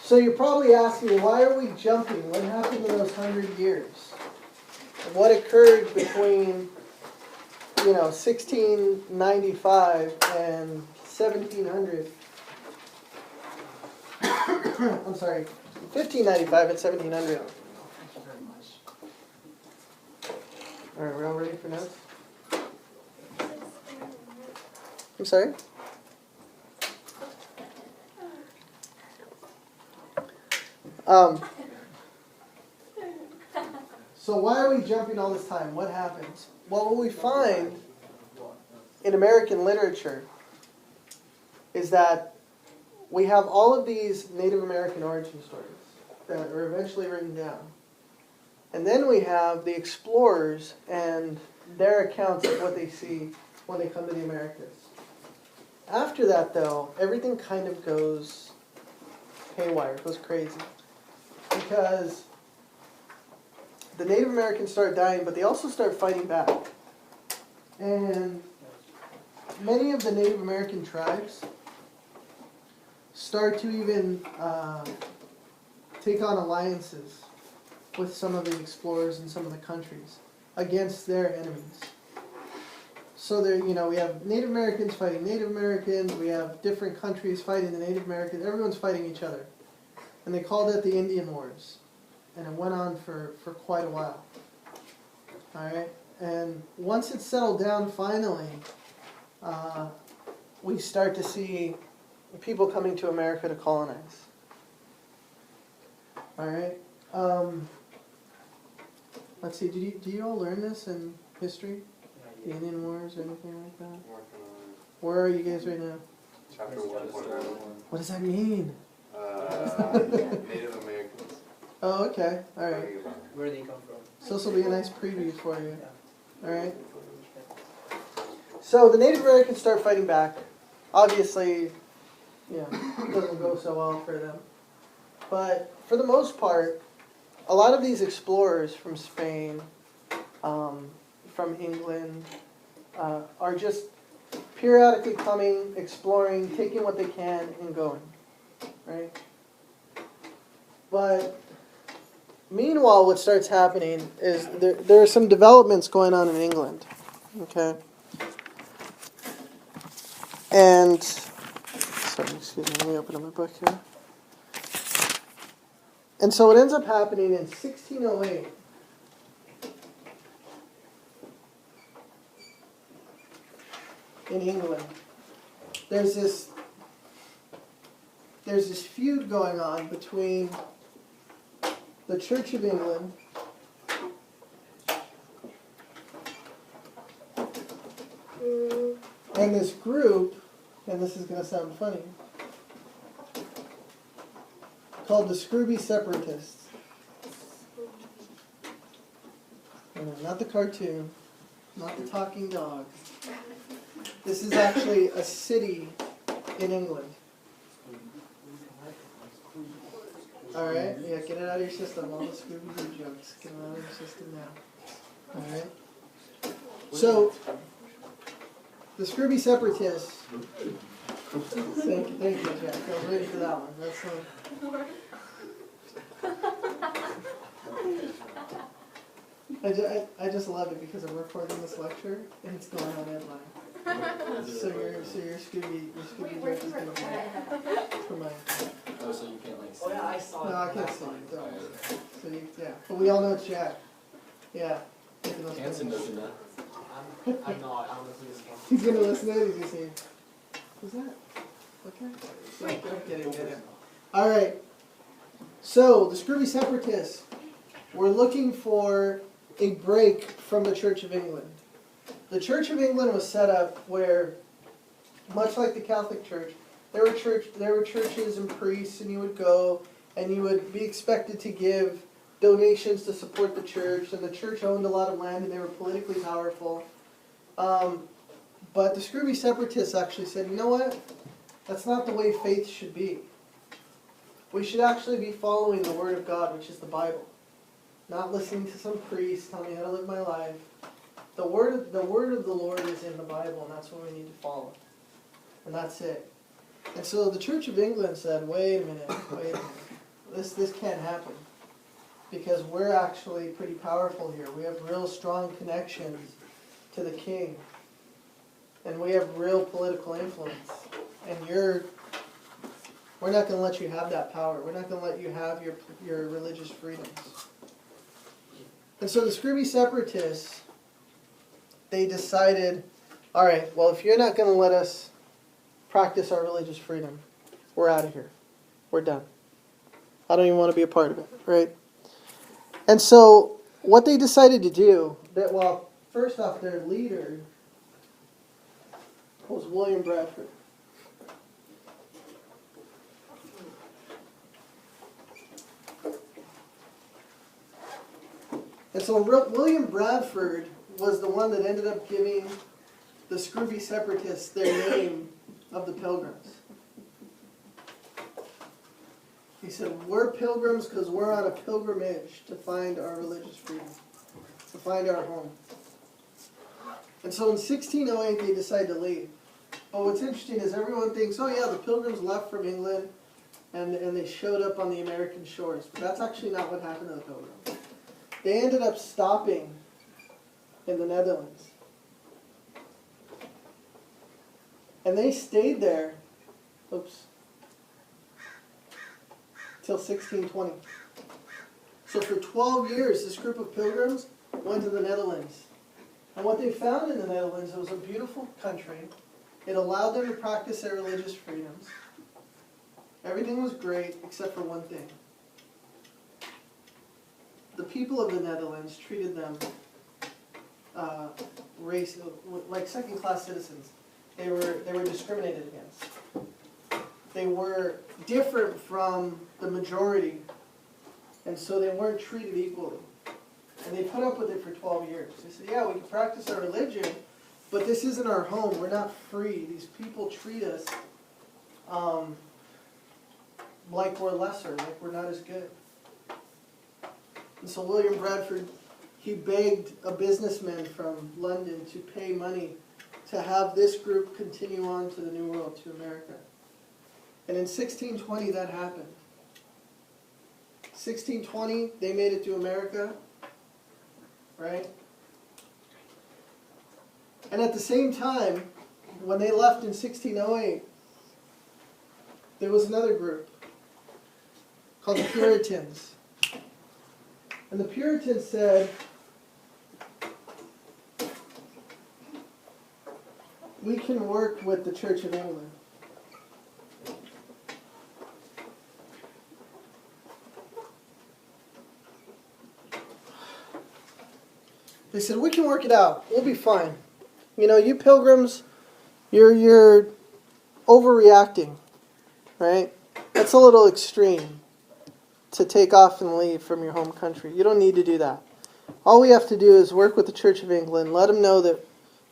So you're probably asking, why are we jumping? What happened in those 100 years? What occurred between, 1695 and 1700? I'm sorry, 1595 and 1700. All right, we're all ready for notes? I'm sorry? So why are we jumping all this time? What happens? Well, what we find in American literature is that we have all of these Native American origin stories that are eventually written down. And then we have the explorers and their accounts of what they see when they come to the Americas. After that, though, everything kind of goes haywire, goes crazy. Because the Native Americans start dying, but they also start fighting back. And many of the Native American tribes start to even take on alliances with some of the explorers in some of the countries against their enemies. So there, we have Native Americans fighting Native Americans, we have different countries fighting the Native Americans, everyone's fighting each other. And they called it the Indian Wars. And it went on for quite a while. Alright? And once it settled down finally, we start to see people coming to America to colonize. Alright? Let's see, do you all learn this in history? The Indian Wars or anything like that? Where are you guys right now? Chapter 1.1. What does that mean? Native Americans. Oh, okay. Alright. Where they come from. So this will be a nice preview for you. Alright? So the Native Americans start fighting back. Obviously, it doesn't go so well for them. But for the most part, a lot of these explorers from Spain, from England, are just periodically coming, exploring, taking what they can, and going. Right? But meanwhile, what starts happening is there are some developments going on in England. Okay? And, sorry, excuse me, let me open up my book here. And so what ends up happening in 1608, in England, there's this feud going on between the Church of England and this group, and this is going to sound funny, called the Scrooby Separatists. Not the cartoon, not the talking dog. This is actually a city in England. Alright? Yeah, get it out of your system. All the Scooby-Doo jokes. Get them out of your system now. Alright? So, the Scrooby Separatists. Thank you, Jack. I was waiting for that one. That's I just love it because I'm recording this lecture and it's going on headline. So your Scooby joke is going to be for mine. Oh, so you can't like see. Oh yeah, I saw it. No, I can't see it. Don't. So yeah, but we all know it's Jack. Yeah. Hanson doesn't know. I'm not. I don't know who this is. He's gonna listen to it. He's gonna say, "Who's that?" Okay. So, I'm kidding. Get it. All right. So the Scrooby Separatists were looking for a break from the Church of England. The Church of England was set up where, much like the Catholic Church, there were churches and priests, and you would go and you would be expected to give donations to support the church, and the church owned a lot of land and they were politically powerful. But the Scrooby Separatists actually said, you know what? That's not the way faith should be. We should actually be following the Word of God, which is the Bible. Not listening to some priest telling me how to live my life. The word of the Lord is in the Bible, and that's what we need to follow. And that's it. And so the Church of England said, wait a minute. this can't happen. Because we're actually pretty powerful here. We have real strong connections to the king. And we have real political influence. And we're not going to let you have that power. We're not going to let you have your religious freedoms. And so the Scrooby separatists, they decided, all right, well, if you're not going to let us practice our religious freedom, we're out of here. We're done. I don't even want to be a part of it, right? And so what they decided to do, first off, their leader was William Bradford. And so William Bradford was the one that ended up giving the Scrooby separatists their name of the Pilgrims. He said, we're pilgrims because we're on a pilgrimage to find our religious freedom, to find our home. And so in 1608 they decide to leave. But what's interesting is everyone thinks, oh yeah, the Pilgrims left from England and they showed up on the American shores. But that's actually not what happened to the Pilgrims. They ended up stopping in the Netherlands. And they stayed there, till 1620. So for 12 years, this group of pilgrims went to the Netherlands. And what they found in the Netherlands, it was a beautiful country. It allowed them to practice their religious freedoms. Everything was great, except for one thing. The people of the Netherlands treated them like second-class citizens. They were discriminated against. They were different from the majority, and so they weren't treated equally. And they put up with it for 12 years. They said, yeah, we can practice our religion, but this isn't our home. We're not free. These people treat us like we're lesser, like we're not as good. And so William Bradford, he begged a businessman from London to pay money to have this group continue on to the New World, to America. And in 1620 that happened. 1620, they made it to America, right? And at the same time, when they left in 1608, there was another group called the Puritans. And the Puritans said, we can work with the Church of England. They said, we can work it out. We'll be fine. You know, you pilgrims, you're overreacting, right? That's a little extreme to take off and leave from your home country. You don't need to do that. All we have to do is work with the Church of England, let them know that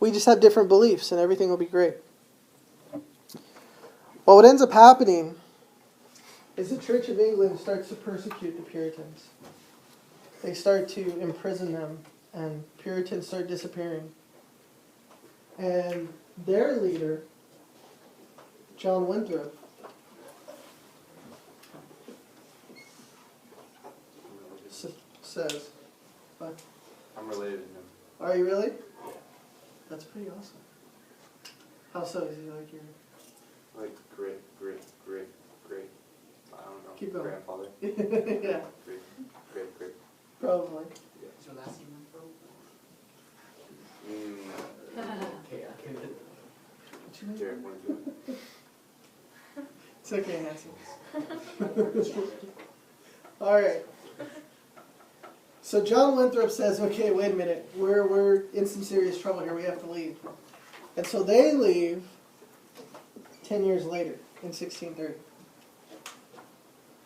we just have different beliefs and everything will be great. Well, what ends up happening is the Church of England starts to persecute the Puritans. They start to imprison them, and Puritans start disappearing. And their leader, John Winthrop, says, what? I'm related to him. Are you really? That's pretty awesome. How so? Is he like your... Like great, I don't know. Keep going. Grandfather. Yeah, Great. probably. Is your last name Pro? Okay, I can What's your name? Jared, what is it? It's okay, Nancy. Alright. So John Winthrop says, okay, wait a minute. We're in some serious trouble here. We have to leave. And so they leave 10 years later, in 1630.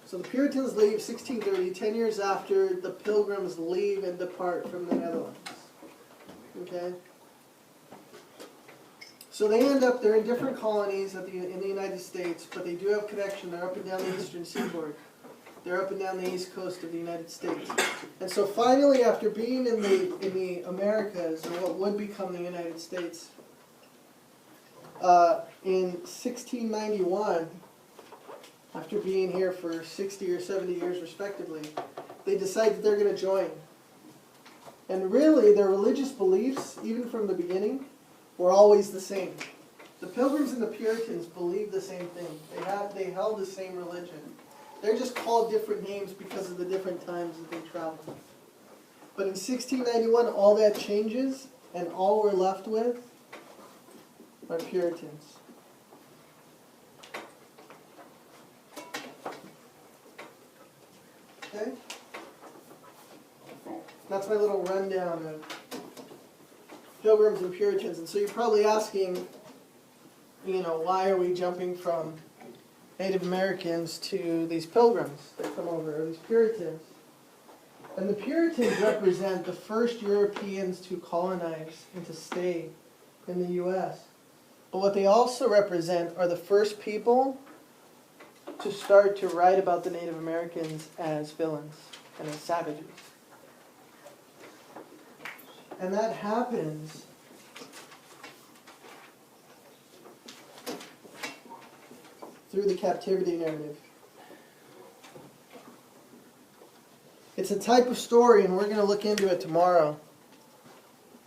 So the Puritans leave 1630, 10 years after the Pilgrims leave and depart from the Netherlands. Okay? So they end up, they're in different colonies in the United States, but they do have connection. They're up and down the eastern seaboard. They're up and down the east coast of the United States. And so finally, after being in the Americas, or what would become the United States, in 1691, after being here for 60 or 70 years respectively, they decide that they're going to join. And really, their religious beliefs, even from the beginning, were always the same. The Pilgrims and the Puritans believed the same thing. They held the same religion. They're just called different names because of the different times that they traveled. But in 1691, all that changes, and all we're left with are Puritans. Okay? That's my little rundown of Pilgrims and Puritans. And so you're probably asking, why are we jumping from Native Americans to these Pilgrims that come over, or these Puritans? And the Puritans represent the first Europeans to colonize and to stay in the U.S. But what they also represent are the first people to start to write about the Native Americans as villains and as savages. And that happens through the captivity narrative. It's a type of story, and we're going to look into it tomorrow.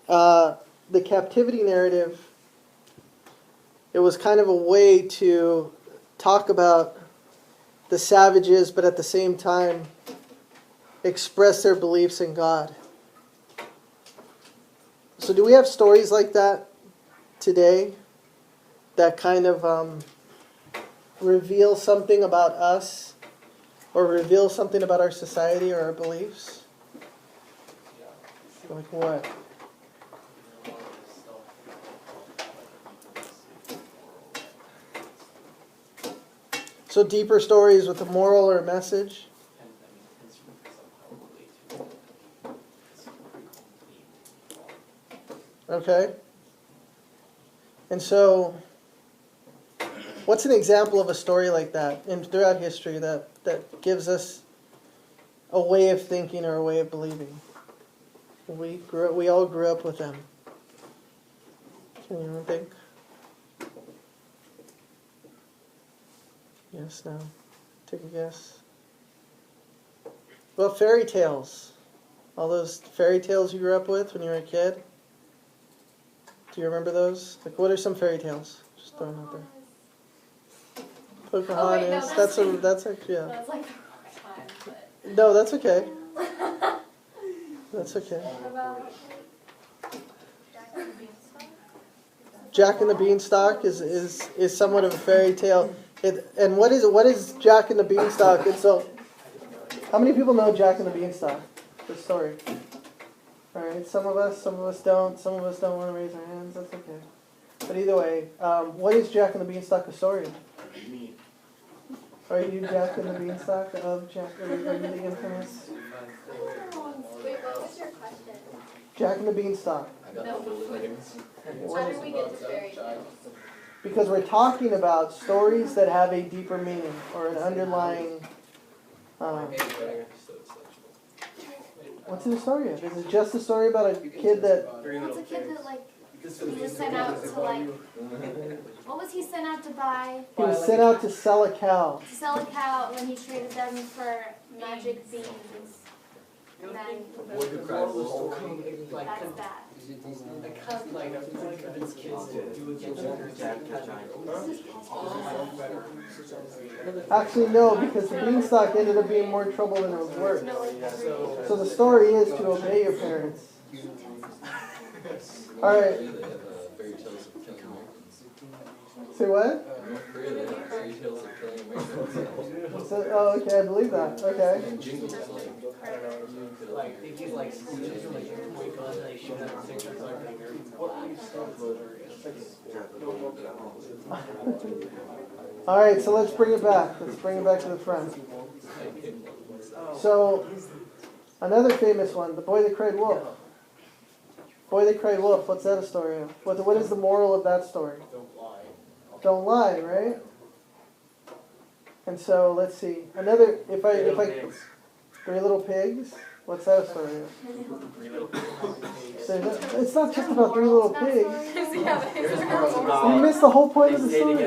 The captivity narrative, it was kind of a way to talk about the savages, but at the same time express their beliefs in God. So do we have stories like that today that kind of reveal something about us or reveal something about our society or our beliefs? Like what? So deeper stories with a moral or a message? Okay. And so, what's an example of a story like that throughout history that gives us a way of thinking or a way of believing? We all grew up with them. Can anyone think? Yes, no. Take a guess. Well, fairy tales. All those fairy tales you grew up with when you were a kid. Do you remember those? Like, what are some fairy tales? Just throwing out there. Pocahontas. Oh, wait, no, that's actually, yeah. That's like the wrong time, but. No, that's okay. That's okay. What about Jack and the Beanstalk is somewhat of a fairy tale. And what is Jack and the Beanstalk? And so, how many people know Jack and the Beanstalk? The story. All right, some of us don't. Some of us don't want to raise our hands. That's okay. But either way, what is Jack and the Beanstalk a story of? Me. Are you Jack and the Beanstalk of Jack? Are you the infamous Wait, what was your question? Jack and the Beanstalk? No. How did we get to fairy tales? Because we're talking about stories that have a deeper meaning or an underlying. What's the story of? Is it just a story about a kid that? It's a kid that he was sent out to what was he sent out to buy? He was sent out to sell a cow. To sell a cow when he traded them for magic beans. And then that's that. I can't like convince kids to do it. Actually, no, because the beanstalk ended up being more trouble than it was worth. So the story is to obey your parents. All right. Say what? So, oh, okay, I believe that. Okay. Like they give like point guns and they shoot at the pictures All right, so let's bring it back. Let's bring it back to the front. So, another famous one, The Boy That Cried Wolf. Boy That Cried Wolf, what's that a story of? What is the moral of that story? Don't lie. Don't lie, right? And so, let's see. Another, if I, Three Little Pigs? What's that a story of? It's not just about Three Little Pigs. You missed the whole point of the story.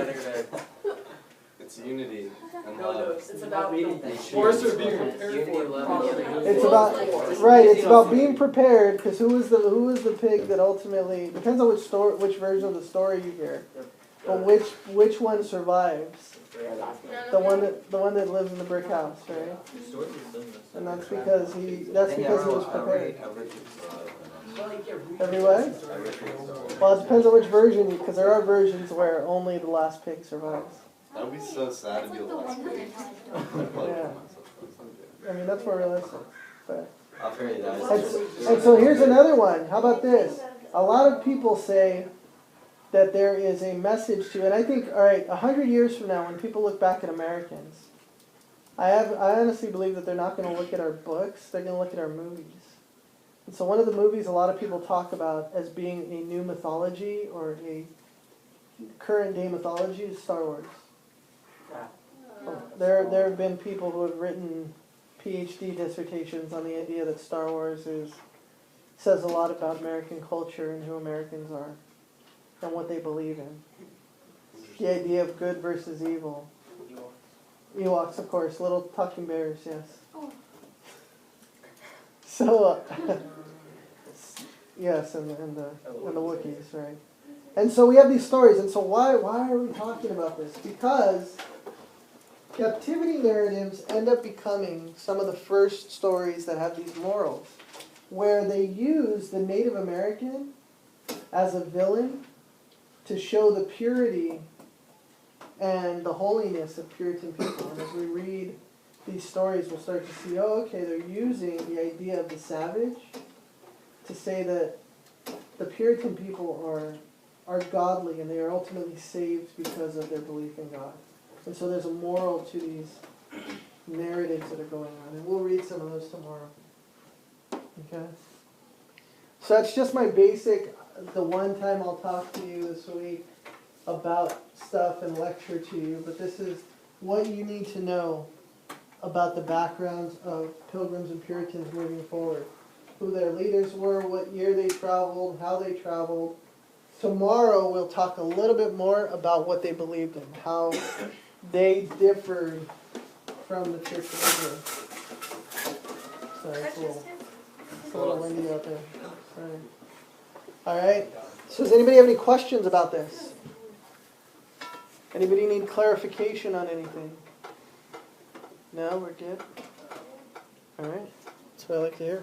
unity and No, love. it's about the Force or being prepared for it. It's about right. It's about being prepared. Because who was the pig that ultimately depends on which version of the story you hear, but which one survives? The one that lives in the brick house, right? And that's because he was prepared. Every way? Well, it depends on which version, because there are versions where only the last pig survives. That would be so sad to That's be like the the last one that pig. Yeah. I mean, that's more realistic. But. I'll figure it out. And so here's another one. How about this? A lot of people say that there is a message to, and I think, all right, 100 years from now, when people look back at Americans, I honestly believe that they're not going to look at our books, they're going to look at our movies. And so one of the movies a lot of people talk about as being a new mythology or a current day mythology is Star Wars. There have been people who have written PhD dissertations on the idea that Star Wars says a lot about American culture and who Americans are and what they believe in. The idea of good versus evil. Ewoks, of course, little talking bears, yes. Oh. So, yes, and the Wookiees, right? And so we have these stories, and so why are we talking about this? Because captivity narratives end up becoming some of the first stories that have these morals, where they use the Native American as a villain to show the purity and the holiness of Puritan people. And as we read these stories, we'll start to see, oh, okay, they're using the idea of the savage to say that the Puritan people are godly and they are ultimately saved because of their belief in God. And so there's a moral to these narratives that are going on. And we'll read some of those tomorrow. Okay? So that's just my basic, the one time I'll talk to you this week about stuff and lecture to you, but this is what you need to know about the backgrounds of Pilgrims and Puritans moving forward. Who their leaders were, what year they traveled, how they traveled. Tomorrow we'll talk a little bit more about what they believed in, how they differed from the Church of England. Sorry, it's a little windy out there. Sorry. All right. So does anybody have any questions about this? Anybody need clarification on anything? No, we're good. All right. That's what I like to hear.